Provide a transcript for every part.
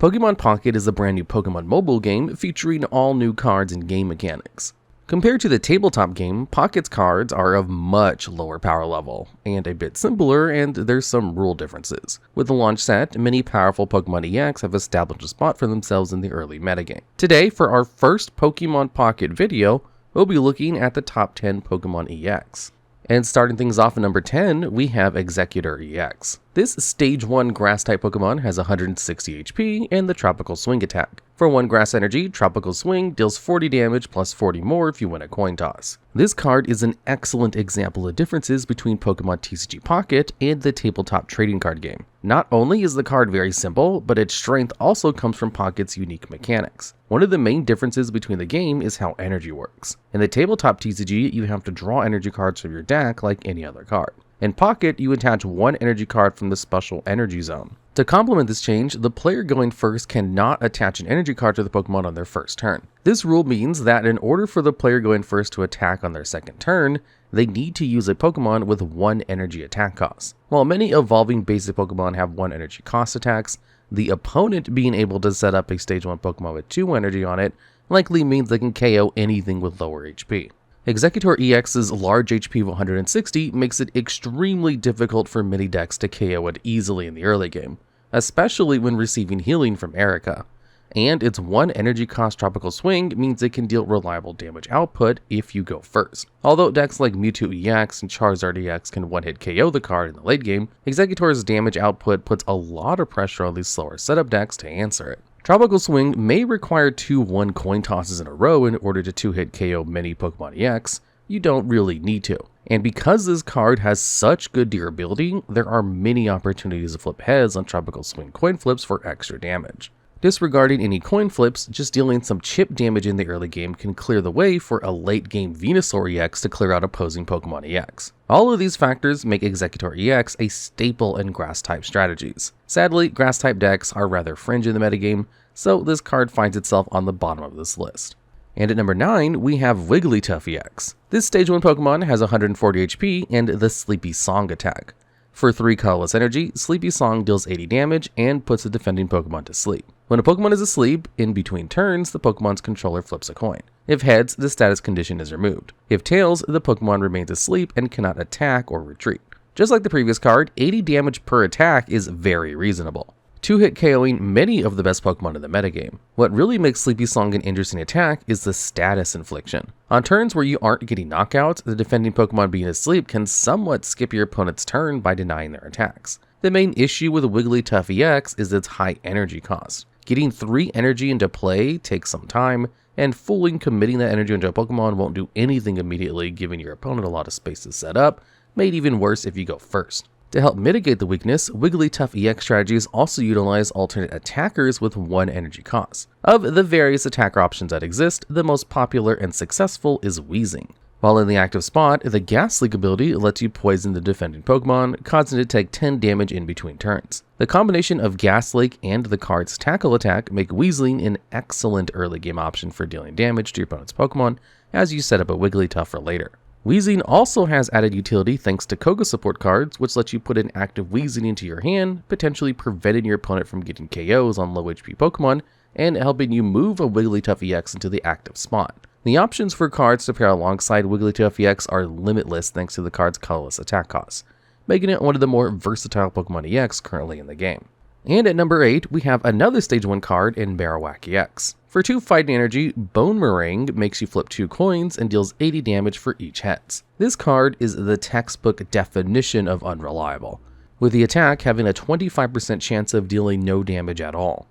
Pokemon Pocket is a brand new Pokemon mobile game featuring all new cards and game mechanics. Compared to the tabletop game, Pocket's cards are of much lower power level, and a bit simpler, and there's some rule differences. With the launch set, many powerful Pokemon EX have established a spot for themselves in the early metagame. Today, for our first Pokemon Pocket video, we'll be looking at the top 10 Pokemon EX. And starting things off at number 10, we have Exeggcutor EX. This Stage 1 Grass-type Pokemon has 160 HP and the Tropical Swing attack. For 1 Grass Energy, Tropical Swing deals 40 damage plus 40 more if you win a coin toss. This card is an excellent example of differences between Pokemon TCG Pocket and the tabletop trading card game. Not only is the card very simple, but its strength also comes from Pocket's unique mechanics. One of the main differences between the game is how energy works. In the tabletop TCG, you have to draw energy cards from your deck like any other card. In Pocket, you attach 1 energy card from the special energy zone. To complement this change, the player going first cannot attach an energy card to the Pokemon on their first turn. This rule means that in order for the player going first to attack on their second turn, they need to use a Pokemon with 1 energy attack cost. While many evolving basic Pokemon have 1 energy cost attacks, the opponent being able to set up a Stage 1 Pokemon with 2 energy on it likely means they can KO anything with lower HP. Exeggcutor EX's large HP of 160 makes it extremely difficult for many decks to KO it easily in the early game, especially when receiving healing from Erica. And its 1 energy cost Tropical Swing means it can deal reliable damage output if you go first. Although decks like Mewtwo EX and Charizard EX can one-hit KO the card in the late game, Exeggcutor's damage output puts a lot of pressure on these slower setup decks to answer it. Tropical Swing may require 2 1 coin tosses in a row in order to 2-hit KO many Pokemon EX. You don't really need to. And because this card has such good durability, there are many opportunities to flip heads on Tropical Swing coin flips for extra damage. Disregarding any coin flips, just dealing some chip damage in the early game can clear the way for a late game Venusaur EX to clear out opposing Pokemon EX. All of these factors make Exeggcutor EX a staple in Grass-type strategies. Sadly, Grass-type decks are rather fringe in the metagame, so this card finds itself on the bottom of this list. And at number 9, we have Wigglytuff EX. This Stage 1 Pokemon has 140 HP and the Sleepy Song attack. For 3 colorless energy, Sleepy Song deals 80 damage and puts the defending Pokemon to sleep. When a Pokemon is asleep, in between turns, the Pokemon's controller flips a coin. If heads, the status condition is removed. If tails, the Pokemon remains asleep and cannot attack or retreat. Just like the previous card, 80 damage per attack is very reasonable. 2-hit KOing many of the best Pokemon in the metagame. What really makes Sleepy Song an interesting attack is the status infliction. On turns where you aren't getting knockouts, the defending Pokemon being asleep can somewhat skip your opponent's turn by denying their attacks. The main issue with Wigglytuff EX is its high energy cost. Getting 3 energy into play takes some time, and fully committing that energy into a Pokemon won't do anything immediately, giving your opponent a lot of space to set up, made even worse if you go first. To help mitigate the weakness, Wigglytuff EX strategies also utilize alternate attackers with 1 energy cost. Of the various attacker options that exist, the most popular and successful is Wheezing. While in the active spot, the Gas Leak ability lets you poison the defending Pokemon, causing it to take 10 damage in between turns. The combination of Gas Leak and the card's Tackle attack make Weezing an excellent early game option for dealing damage to your opponent's Pokemon as you set up a Wigglytuff for later. Weezing also has added utility thanks to Koga support cards, which lets you put an active Weezing into your hand, potentially preventing your opponent from getting KOs on low HP Pokemon, and helping you move a Wigglytuff EX into the active spot. The options for cards to pair alongside Wigglytuff EX are limitless thanks to the card's colorless attack costs, making it one of the more versatile Pokemon EX currently in the game. And at number 8, we have another Stage 1 card in Marowak EX. For 2 fighting energy, Bone Meringue makes you flip 2 coins and deals 80 damage for each heads. This card is the textbook definition of unreliable, with the attack having a 25% chance of dealing no damage at all.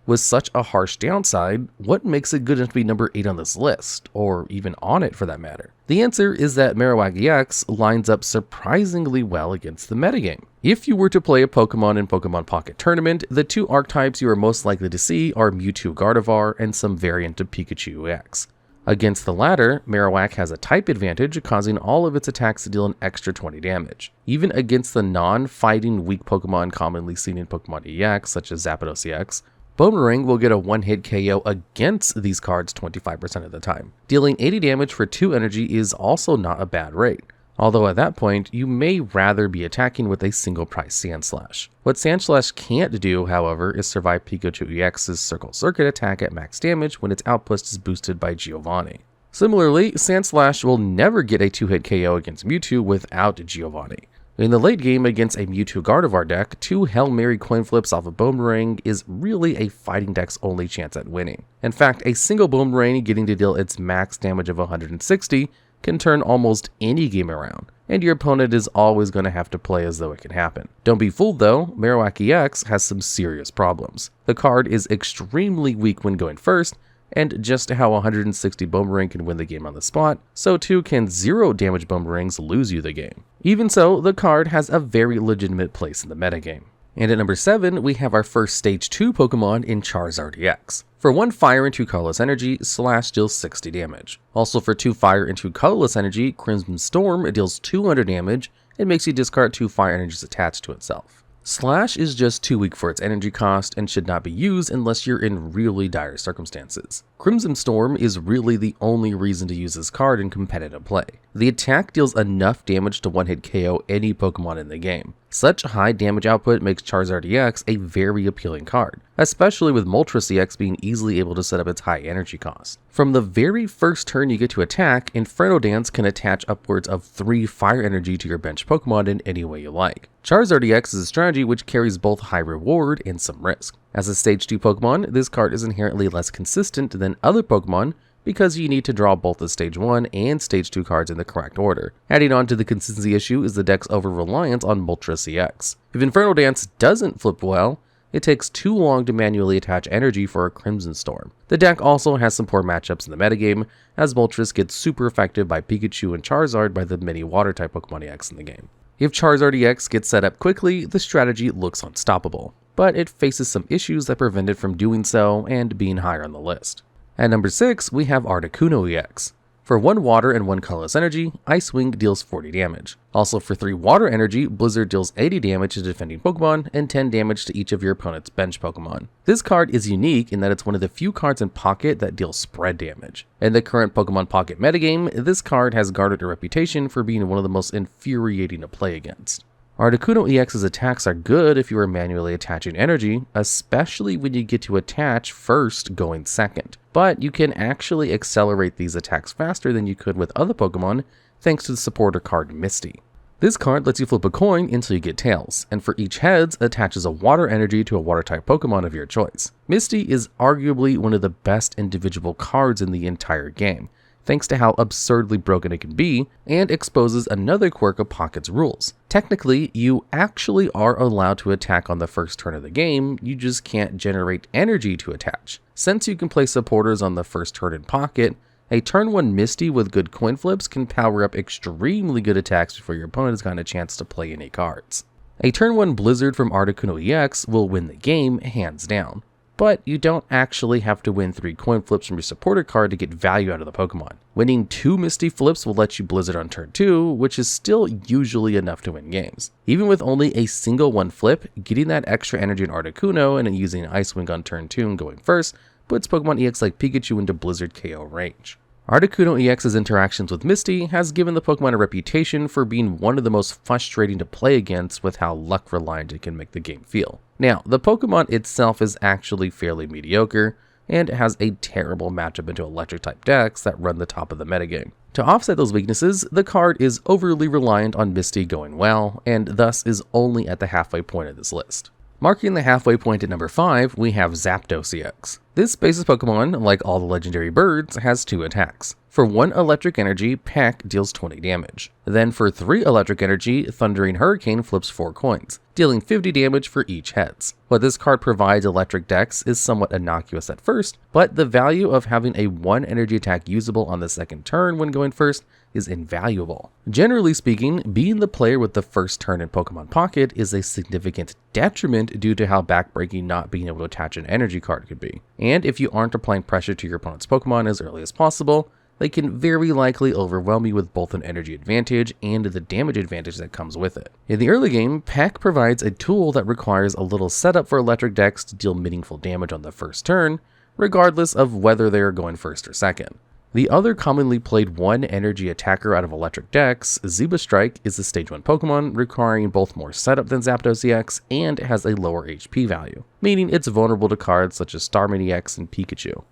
With such a harsh downside, what makes it good enough to be number 8 on this list, or even on it for that matter? The answer is that Marowak EX lines up surprisingly well against the metagame. If you were to play a Pokemon in Pokemon Pocket Tournament, the 2 archetypes you are most likely to see are Mewtwo Gardevoir and some variant of Pikachu EX. Against the latter, Marowak has a type advantage, causing all of its attacks to deal an extra 20 damage. Even against the non-fighting weak Pokemon commonly seen in Pokemon EX, such as Zapdos EX, Boomerang will get a one-hit KO against these cards 25% of the time. Dealing 80 damage for 2 energy is also not a bad rate. Although at that point, you may rather be attacking with a single price Sandslash. What Sandslash can't do, however, is survive Pikachu EX's Circle Circuit attack at max damage when its output is boosted by Giovanni. Similarly, Sandslash will never get a 2-hit KO against Mewtwo without Giovanni. In the late game against a Mewtwo Gardevoir deck, 2 Hail Mary coin flips off a Boomerang is really a fighting deck's only chance at winning. In fact, a single Boomerang getting to deal its max damage of 160 can turn almost any game around, and your opponent is always going to have to play as though it can happen. Don't be fooled though, Marowak EX has some serious problems. The card is extremely weak when going first, and just how 160 Boomerang can win the game on the spot, so too can 0 damage Boomerangs lose you the game. Even so, the card has a very legitimate place in the metagame. And at number 7, we have our first Stage 2 Pokemon in Charizard EX. For 1 Fire and 2 Colorless Energy, Slash deals 60 damage. Also for 2 Fire and 2 Colorless Energy, Crimson Storm deals 200 damage and makes you discard 2 Fire Energies attached to itself. Slash is just too weak for its energy cost and should not be used unless you're in really dire circumstances. Crimson Storm is really the only reason to use this card in competitive play. The attack deals enough damage to one-hit KO any Pokemon in the game. Such high damage output makes Charizard EX a very appealing card, especially with Moltres EX being easily able to set up its high energy cost. From the very first turn you get to attack, Inferno Dance can attach upwards of 3 fire energy to your bench Pokemon in any way you like. Charizard EX is a strategy which carries both high reward and some risk. As a Stage 2 Pokemon, this card is inherently less consistent than other Pokemon because you need to draw both the Stage 1 and Stage 2 cards in the correct order. Adding on to the consistency issue is the deck's over-reliance on Moltres EX. If Inferno Dance doesn't flip well, it takes too long to manually attach energy for a Crimson Storm. The deck also has some poor matchups in the metagame, as Moltres gets super effective by Pikachu and Charizard by the many Water-type Pokemon EX in the game. If Charizard EX gets set up quickly, the strategy looks unstoppable, but it faces some issues that prevent it from doing so and being higher on the list. At number 6, we have Articuno EX. For 1 Water and 1 Colorless Energy, Ice Wing deals 40 damage. Also for 3 Water Energy, Blizzard deals 80 damage to defending Pokemon and 10 damage to each of your opponent's bench Pokemon. This card is unique in that it's one of the few cards in Pocket that deals spread damage. In the current Pokemon Pocket metagame, this card has garnered a reputation for being one of the most infuriating to play against. Articuno EX's attacks are good if you are manually attaching energy, especially when you get to attach first going second. But you can actually accelerate these attacks faster than you could with other Pokemon thanks to the supporter card Misty. This card lets you flip a coin until you get tails, and for each heads, attaches a water energy to a water-type Pokemon of your choice. Misty is arguably one of the best individual cards in the entire game, thanks to how absurdly broken it can be, and exposes another quirk of Pocket's rules. Technically, you actually are allowed to attack on the first turn of the game, you just can't generate energy to attach. Since you can play supporters on the first turn in Pocket, a turn 1 Misty with good coin flips can power up extremely good attacks before your opponent has gotten a chance to play any cards. A turn 1 Blizzard from Articuno EX will win the game, hands down. But you don't actually have to win 3 coin flips from your supporter card to get value out of the Pokemon. Winning 2 Misty flips will let you Blizzard on turn 2, which is still usually enough to win games. Even with only a single 1 flip, getting that extra energy in Articuno and using Ice Wing on turn 2 and going first puts Pokemon EX like Pikachu into Blizzard KO range. Articuno EX's interactions with Misty has given the Pokemon a reputation for being one of the most frustrating to play against with how luck reliant it can make the game feel. Now, the Pokemon itself is actually fairly mediocre, and it has a terrible matchup into electric type decks that run the top of the metagame. To offset those weaknesses, the card is overly reliant on Misty going well, and thus is only at the halfway point of this list. Marking the halfway point at number 5, we have Zapdos EX. This basis Pokemon, like all the legendary birds, has 2 attacks. For 1 Electric Energy, Peck deals 20 damage. Then for 3 Electric Energy, Thundering Hurricane flips 4 coins, dealing 50 damage for each heads. What this card provides electric decks is somewhat innocuous at first, but the value of having a 1 energy attack usable on the second turn when going first is invaluable. Generally speaking, being the player with the first turn in Pokemon Pocket is a significant detriment due to how backbreaking not being able to attach an energy card could be. And if you aren't applying pressure to your opponent's Pokemon as early as possible, they can very likely overwhelm you with both an energy advantage and the damage advantage that comes with it. In the early game, Peck provides a tool that requires a little setup for electric decks to deal meaningful damage on the first turn, regardless of whether they are going first or second. The other commonly played 1 energy attacker out of electric decks, Strike, is a stage 1 Pokemon requiring both more setup than Zapdos EX and has a lower HP value, meaning it's vulnerable to cards such as Starmie EX and Pikachu.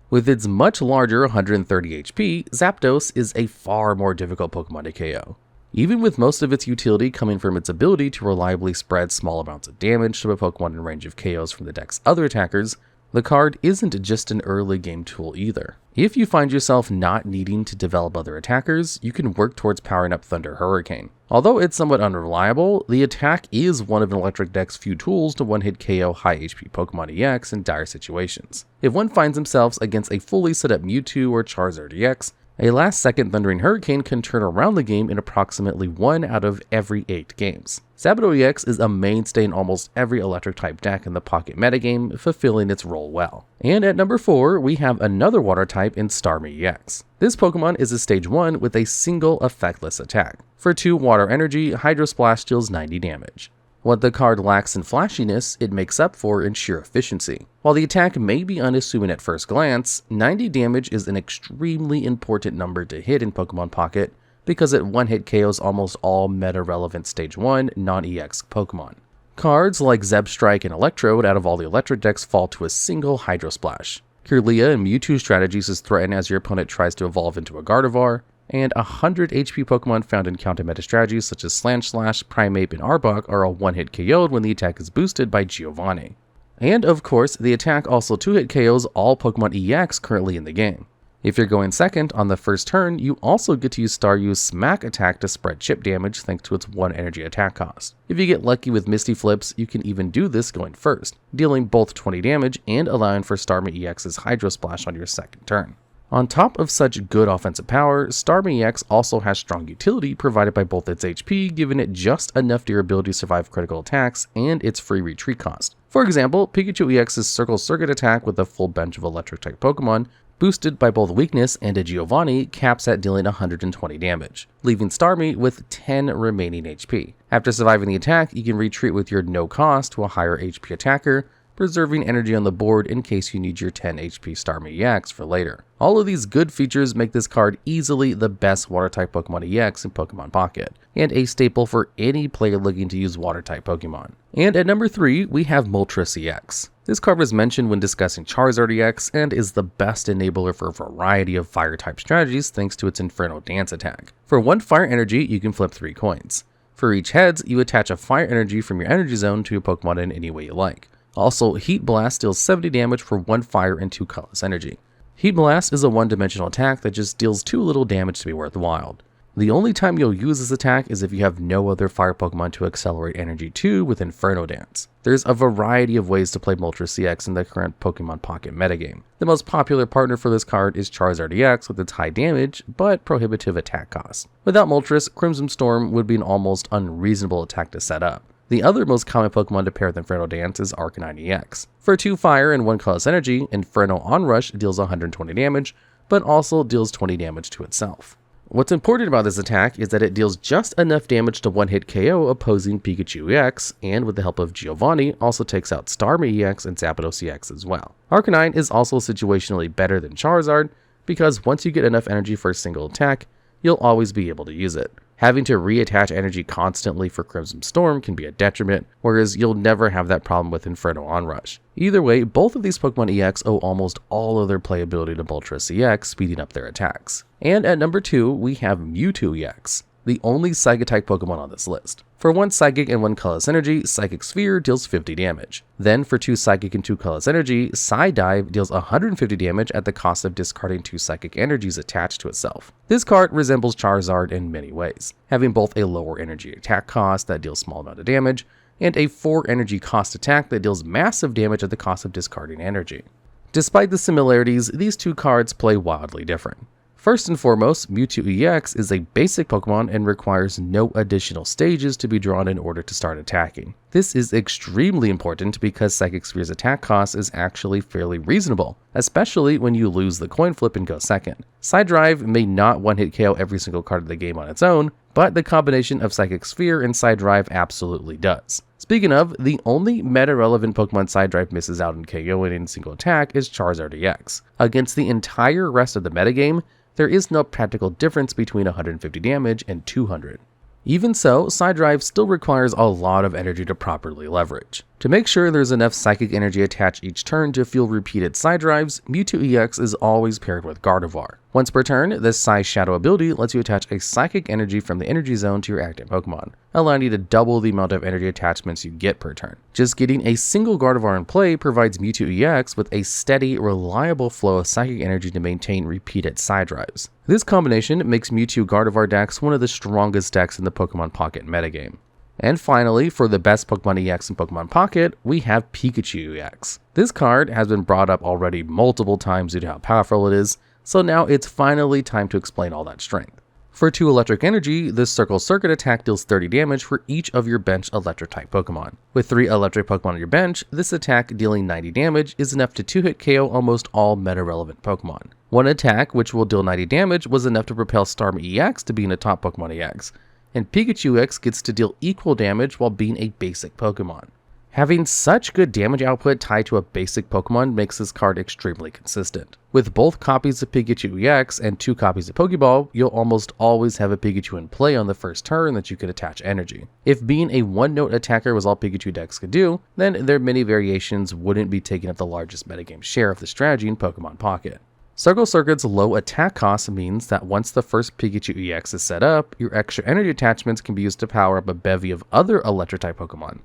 With its much larger 130 HP, Zapdos is a far more difficult Pokemon to KO. Even with most of its utility coming from its ability to reliably spread small amounts of damage to a Pokemon in range of KOs from the deck's other attackers, the card isn't just an early game tool either. If you find yourself not needing to develop other attackers, you can work towards powering up Thunder Hurricane. Although it's somewhat unreliable, the attack is one of an electric deck's few tools to one-hit KO high HP Pokemon EX in dire situations. If one finds themselves against a fully set up Mewtwo or Charizard EX, a last-second Thundering Hurricane can turn around the game in approximately 1 out of every 8 games. Zapdos EX is a mainstay in almost every electric-type deck in the Pocket metagame, fulfilling its role well. And at number 4, we have another water type in Starmie EX. This Pokemon is a stage 1 with a single effectless attack. For 2 water energy, Hydro Splash deals 90 damage. What the card lacks in flashiness, it makes up for in sheer efficiency. While the attack may be unassuming at first glance, 90 damage is an extremely important number to hit in Pokemon Pocket because it one-hit KOs almost all meta-relevant Stage 1 non-EX Pokemon. Cards like Strike and Electrode out of all the electric decks fall to a single Hydro Splash. Kirlia and Mewtwo strategies is threatened as your opponent tries to evolve into a Gardevoir, and 100 HP Pokemon found in counter-meta strategies such as Slash, Primeape, and Arbok are all one-hit KO'd when the attack is boosted by Giovanni. And of course, the attack also 2-hit KOs all Pokemon EX currently in the game. If you're going second on the first turn, you also get to use Staryu's Smack attack to spread chip damage thanks to its 1 energy attack cost. If you get lucky with Misty Flips, you can even do this going first, dealing both 20 damage and allowing for Starmie EX's Hydro Splash on your second turn. On top of such good offensive power, Starmie EX also has strong utility provided by both its HP, giving it just enough durability to survive critical attacks, and its free retreat cost. For example, Pikachu EX's Circle Circuit attack with a full bench of electric-type Pokemon, boosted by both weakness and a Giovanni, caps at dealing 120 damage, leaving Starmie with 10 remaining HP. After surviving the attack, you can retreat with your no cost to a higher HP attacker, preserving energy on the board in case you need your 10 HP Starmie EX for later. All of these good features make this card easily the best Water-type Pokemon EX in Pokemon Pocket, and a staple for any player looking to use Water-type Pokemon. And at number 3, we have Moltres EX. This card was mentioned when discussing Charizard EX, and is the best enabler for a variety of Fire-type strategies thanks to its Inferno Dance attack. For 1 Fire Energy, you can flip 3 coins. For each heads, you attach a Fire Energy from your Energy Zone to your Pokemon in any way you like. Also, Heat Blast deals 70 damage for 1 fire and 2 colorless energy. Heat Blast is a one-dimensional attack that just deals too little damage to be worthwhile. The only time you'll use this attack is if you have no other fire Pokemon to accelerate energy to with Inferno Dance. There's a variety of ways to play Moltres EX in the current Pokemon Pocket metagame. The most popular partner for this card is Charizard EX with its high damage, but prohibitive attack cost. Without Moltres, Crimson Storm would be an almost unreasonable attack to set up. The other most common Pokemon to pair with Inferno Dance is Arcanine EX. For 2 fire and 1 colorless energy, Inferno Onrush deals 120 damage, but also deals 20 damage to itself. What's important about this attack is that it deals just enough damage to one-hit KO opposing Pikachu EX, and with the help of Giovanni, also takes out Starmie EX and Zapdos EX as well. Arcanine is also situationally better than Charizard, because once you get enough energy for a single attack, you'll always be able to use it. Having to reattach energy constantly for Crimson Storm can be a detriment, whereas you'll never have that problem with Inferno Onrush. Either way, both of these Pokemon EX owe almost all of their playability to Moltres EX, speeding up their attacks. And at number 2, we have Mewtwo EX, the only Psychic-type Pokemon on this list. For 1 Psychic and 1 colorless energy, Psychic Sphere deals 50 damage. Then for 2 Psychic and 2 colorless energy, Psydive deals 150 damage at the cost of discarding 2 Psychic energies attached to itself. This card resembles Charizard in many ways, having both a lower energy attack cost that deals small amount of damage, and a 4 energy cost attack that deals massive damage at the cost of discarding energy. Despite the similarities, these two cards play wildly different. First and foremost, Mewtwo EX is a basic Pokemon and requires no additional stages to be drawn in order to start attacking. This is extremely important because Psychic Sphere's attack cost is actually fairly reasonable, especially when you lose the coin flip and go second. Psydrive may not one-hit KO every single card of the game on its own, but the combination of Psychic Sphere and Psydrive absolutely does. Speaking of, the only meta-relevant Pokemon Psydrive misses out on KOing in a single attack is Charizard EX. Against the entire rest of the metagame, There is no practical difference between 150 damage and 200. Even so, Side Drive still requires a lot of energy to properly leverage. To make sure there's enough psychic energy attached each turn to fuel repeated Side Drives, Mewtwo EX is always paired with Gardevoir. Once per turn, this Psy Shadow ability lets you attach a psychic energy from the energy zone to your active Pokemon, allowing you to double the amount of energy attachments you get per turn. Just getting a single Gardevoir in play provides Mewtwo EX with a steady, reliable flow of psychic energy to maintain repeated Side Drives. This combination makes Mewtwo Gardevoir decks one of the strongest decks in the Pokemon Pocket metagame. And finally, for the best Pokemon EX in Pokemon Pocket, we have Pikachu EX. This card has been brought up already multiple times due to how powerful it is, so now it's finally time to explain all that strength. For 2 electric energy, this Circle Circuit attack deals 30 damage for each of your bench electric type Pokemon. With 3 electric Pokemon on your bench, this attack dealing 90 damage is enough to 2-hit KO almost all meta-relevant Pokemon. One attack, which will deal 90 damage, was enough to propel Starmie EX to being a top Pokemon EX. And Pikachu EX gets to deal equal damage while being a basic Pokemon. Having such good damage output tied to a basic Pokemon makes this card extremely consistent. With both copies of Pikachu EX and 2 copies of Pokeball, you'll almost always have a Pikachu in play on the first turn that you could attach energy. If being a one-note attacker was all Pikachu decks could do, then their many variations wouldn't be taking up the largest metagame share of the strategy in Pokemon Pocket. Circle Circuit's low attack cost means that once the first Pikachu EX is set up, your extra energy attachments can be used to power up a bevy of other electric-type Pokemon.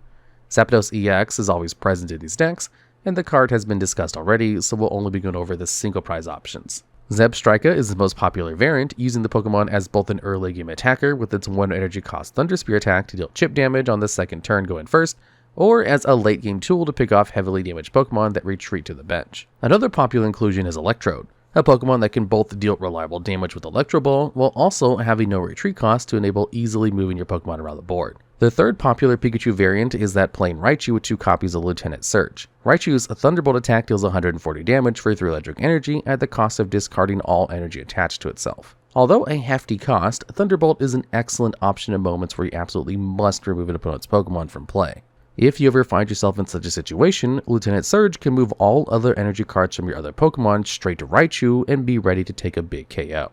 Zapdos EX is always present in these decks, and the card has been discussed already, so we'll only be going over the single prize options. Zebstrika is the most popular variant, using the Pokemon as both an early game attacker with its 1 energy cost Thunder Spear attack to deal chip damage on the second turn going first, or as a late game tool to pick off heavily damaged Pokemon that retreat to the bench. Another popular inclusion is Electrode, a Pokemon that can both deal reliable damage with Electro Ball while also having no retreat cost to enable easily moving your Pokemon around the board. The third popular Pikachu variant is that plain Raichu with 2 copies of Lieutenant Surge. Raichu's Thunderbolt attack deals 140 damage for 3 electric energy at the cost of discarding all energy attached to itself. Although a hefty cost, Thunderbolt is an excellent option in moments where you absolutely must remove an opponent's Pokemon from play. If you ever find yourself in such a situation, Lieutenant Surge can move all other energy cards from your other Pokemon straight to Raichu and be ready to take a big KO.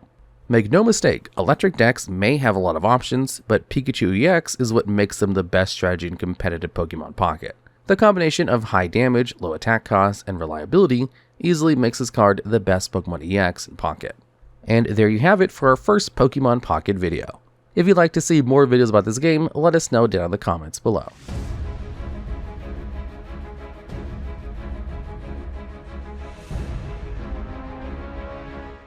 Make no mistake, electric decks may have a lot of options, but Pikachu EX is what makes them the best strategy in competitive Pokemon Pocket. The combination of high damage, low attack cost, and reliability easily makes this card the best Pokemon EX in Pocket. And there you have it for our first Pokemon Pocket video. If you'd like to see more videos about this game, let us know down in the comments below.